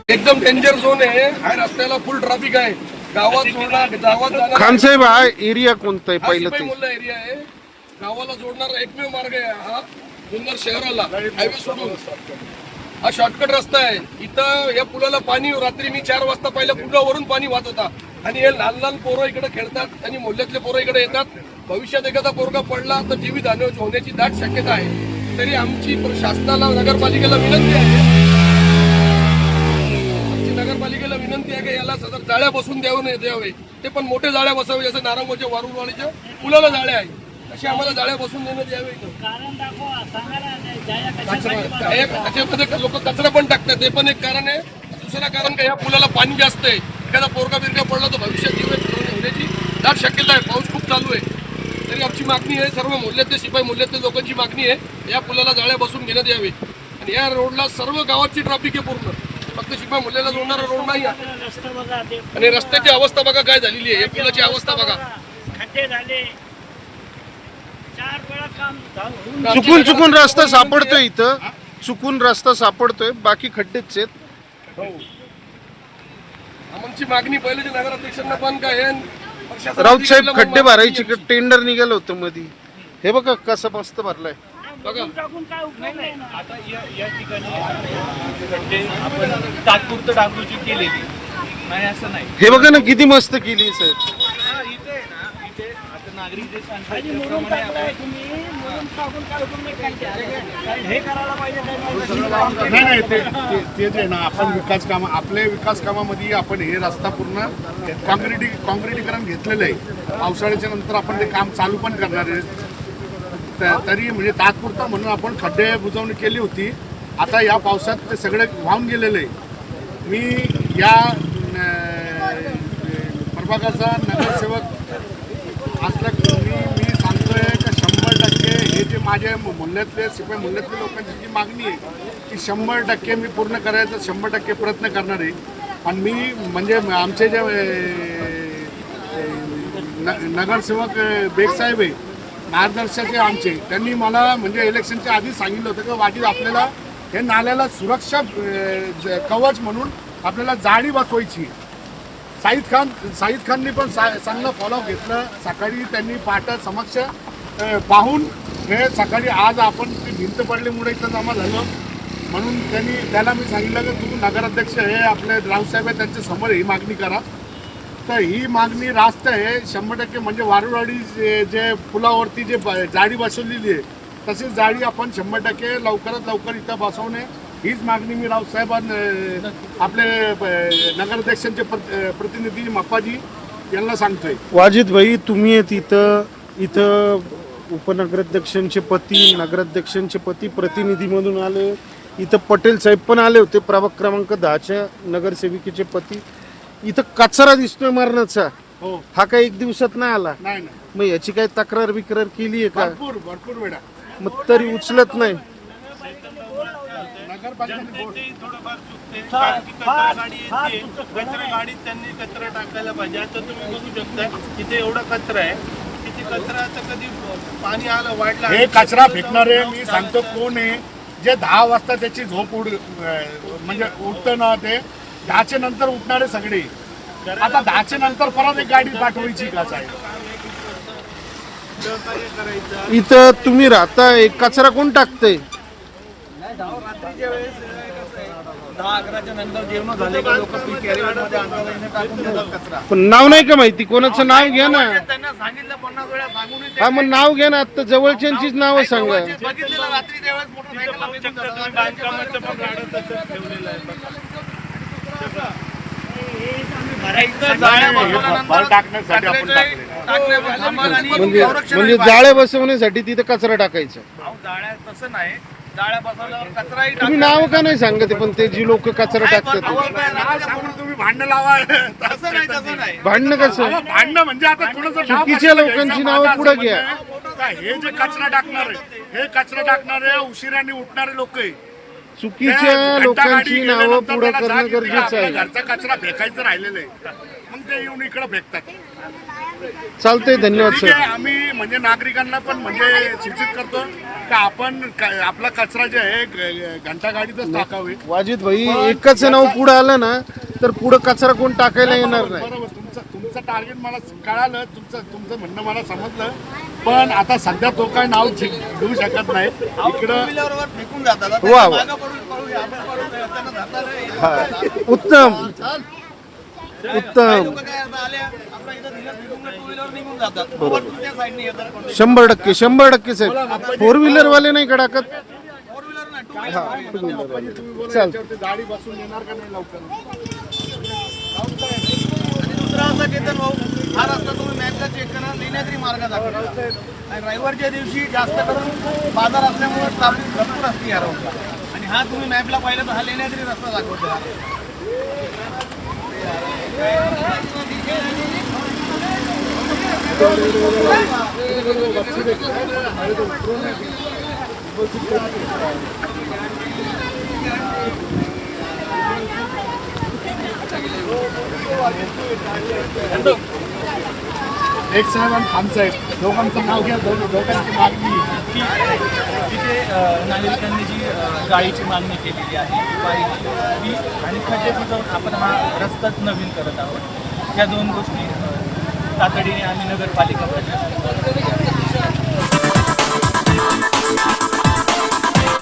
एकदम danger zone आहे. हा रस्त्याला फुल ट्रॅफिक आहे. गावात जोडणार गावात जाणार खान साहेब हा एरिया कोणता आहे पहिलं ते? मोल्ला एरिया आहे. गावाला जोडणारा एकमेव मार्ग आहे हा जुन्नर शहराला हायवे सोडून. हा शॉर्टकट रस्ता आहे. इथं या पुलाला पाणी रात्री मी 4 वाजता पहिल्या पुलावरून पाणी वाहत होता आणि हे लहान लहान पोरं इकडे खेळतात आणि मोहल्ल्यातले पोरं इकडे येतात. भविष्यात एखादा पोरगा पडला तर जीवितहानी होण्याची दाट शक्यता आहे. तरी आमची शासनाला नगरपालिकेला विनंती आहे नगरपालिकेला विनंती आहे की याला सदर जाळ्या बसून द्यावे. ते पण मोठे जाळ्या बसावे. जसं नारंगोच्या वारुळवाडीच्या पुलाला जाळ्या आहे अशी आम्हाला जाळ्या बसून देण्यात यावे. त्याच्यामध्ये लोक कचरा पण टाकतात. ते पण एक कारण आहे. दुसरं कारण का या पुलाला पाणी जास्त आहे. एखादा पोरगा बिरका पडला तर भविष्यात जीवित होण्याची दाट शक्यता आहे. पाऊस खूप चालू आहे. तरी आमची मागणी आहे सर्व मोहल्ल्यातले शिपाई मोहल्ल्यातल्या लोकांची मागणी आहे या पुलाला जाळ्या बसून घेण्यात यावे. आणि या रोडला सर्व गावाची ट्रॅफिक आहे पूर्ण. फक्त शिपाई मोहल्ल्याला जोडणारा रोड नाही आहे. आणि रस्त्याची अवस्था बघा काय झालेली आहे. या पुलाची अवस्था बघा. खड्डे झाले. 4 वेळा काम चुकून रस्ता सापडतोय इथं. चुकून रस्ता सापडतोय. बाकी खड्डेच आहेत. आमची मागणी पहिल्याच्या नगराध्यक्षांना पण काय राऊत साहेब खड्डे भरायची टेंडर निघालं होतं मध्ये. हे बघा कसं मस्त भरलाय बघा. टाकून काय उपयोग नाही ना. आता या ठिकाणी खड्डे आपण तात्पुरतं डागडुजी केलेली नाही असं नाही. हे बघा ना किती मस्त केली सर. इथे आहे ना इथे आता नागरिक जे सांगतात आणि म्हणून टाकताय तुम्ही म्हणून टाकून काय उपयोग नाही. काही हे करायला पाहिजे नाही ते जे ना आपण विकास काम आपल्या विकास कामामध्ये आपण हे रस्ता पूर्ण काँक्रिटीकरण घेतलेलं आहे. पावसाळ्याच्या नंतर आपण ते काम चालू पण करणार आहे. तरी म्हणजे तात्पुरता म्हणून आपण खड्डे बुजवणी केली होती. आता या पावसात ते सगळे वाहून गेलेले आहे. मी या प्रभागाचा नगरसेवक असल्या मी सांगतोय की 100% हे जे माझे मोहल्ल्यातले शिपाई मोहल्ल्यातल्या लोकांची जी मागणी आहे की 100% मी पूर्ण करायचा 100% प्रयत्न करणार आहे. आणि मी म्हणजे आमचे जे नगरसेवक बेगसाहेब आहे मार्गदर्शक आमचे त्यांनी मला म्हणजे इलेक्शनच्या आधी सांगितलं होतं की वाजी आपल्याला हे नाल्याला सुरक्षा कवच म्हणून आपल्याला जाळी बसवायची. साईद खाननी पण चांगलं फॉलोअप घेतलं. सकाळी त्यांनी पाटा समक्ष पाहून हे सकाळी आज आपण ती भिंत पडल्यामुळे इथं जमा झालं म्हणून त्याला मी सांगितलं की तू नगराध्यक्ष हे आपले रावसाहेब आहे त्यांच्या समोर ही मागणी करा. तर ही मागणी रास्त आहे 100%. म्हणजे वारुळवाडी जे पुलावरती जे जाळी बसवलेली आहे तशीच जाळी आपण 100% लवकरात लवकर इथं बसवणे हीच मागणी मी रावसाहेब आपले नगराध्यक्षांचे प्रतिनिधी मप्पाजी यांना सांगतोय. वाजिद भाई तुम्ही इथं उपनगराध्यक्षांचे पती नगराध्यक्षांचे पती प्रतिनिधी म्हणून आले. इथं पटेल साहेब पण आले होते प्रभाग क्रमांक 10च्या नगरसेविकेचे पती. इथं कचरा दिसतोय मरणाचा. हो हा काय एक दिवसात नाही आला. नाही मग याची काही तक्रार बिक्रार केली आहे का? भरपूर वेळा मग तरी उचलत नाही. जनतेची थोडंफार चुकते. कारण की कचरा गाडी येते. कचरा गाडीत त्यांनी कचरा टाकायला पाहिजे. आता तुम्ही बघू शकता तिथे एवढा कचरा आहे. तिथे कचऱ्याचं कधी पाणी आलं वाढलं हे कचरा फेकणारे मी सांगतो कोण आहे जे 10 वाजता त्याची झोप म्हणजे उठतं ना ते 10च्या नंतर उठणारे सगळे. आता 10च्या नंतर परत एक गाडी पाठवायची का साहेब? इथं तुम्ही राहता एक कचरा कोण टाकतंय? रात्रीच्या वेळेस 10-11च्या नंतर जेवण झाले की लोक कॅरीमध्ये आणतात टाकून देतात कचरा. पण नाव नाही का माहिती? कोणाचं नाव घ्या ना. त्यांना सांगितलं 50 वेळा सांगून हा मग नाव घ्या ना. आता जवळच्यांचीच नावं सांगा. बघितलेलं रात्री त्यावेळेस मोटरसायकल बांधकामाचं पण गाडं तसंच ठेवलेलं आहे. म्हणजे जाळे बसवण्यासाठी तिथं कचरा टाकायचा. जाळ्या तसं नाही. जाळ्या बसवल्यावर कचराही तुम्ही नाव का नाही सांगते? पण ते जी लोक कचरा टाकतात तुम्ही भांडण लावा. तसं नाही. भांडणं कसं? भांडणं म्हणजे आता कोणाचं नाव चुकीच्या लोकांची नावं पुढे घ्या. हे जे कचरा टाकणारे हे कचरा टाकणारे उशिराने उठणारे लोक आहे. चुकीच्या लोकांची नावं पुढे करणं गरजेचं आहे. घरचा कचरा फेकायचं राहिलेलं आहे मग ते येऊन इकडे फेकतात. चालतंय, धन्यवाद ठीक सर. आहे. आम्ही म्हणजे नागरिकांना पण म्हणजे सूचित करतो की आपण आपला कचरा जे आहे घंटा गाडीतच टाकावे. वाजिद भाई, एकच नाव पुढे आलं ना तर पुढे कचरा कोण टाकायला येणार नाही. बरोबर, तुमचं टार्गेट मला कळालं, तुमचं म्हणणं मला समजलं. पण आता सध्या तो काय नाव घेऊ शकत नाही इकडं. व्हीलरवर फेकून जातात आता वा, वा. मागं पडून आपण पडून त्यांना धरता नाही येत. हा. उत्तम काही उत्तम. लोकं काय आता आले आपल्या इथं दिलं फेकून टू व्हीलर निघून जातात त्या साईडने येतात. 100% साहेब. 4 व्हीलर वाले नाही का टाकत? फोर व्हीलर नाही टू व्हीलर. टू व्हीलर वाले. तुम्ही बोला, चाल. याच्यावरती गाडी बसून येणार का नाही लवकर? आणि दुसरा असा केतन भाऊ, हा रस्ता तुम्ही मॅपला चेक करा, लेण्याद्री मार्ग दाखवला आणि रविवारच्या दिवशी जास्त करून बाजार असल्यामुळे ट्रॅफिक भरपूर असते या रोडला. आणि हा तुम्ही मॅपला पाहिलं तर हा लेण्याद्री रस्ता दाखवतो. एक साहेब आणि खान साहेब दोघांचं नाव घ्या. दोघांची मागणी तिथे नागरिकांनी जी गाडीची मागणी केलेली आहे ती आणि खड्डे बुजवून आपण हा रस्ताच नवीन करत आहोत. या दोन गोष्टी तातडीने आम्ही नगरपालिका प्रशासन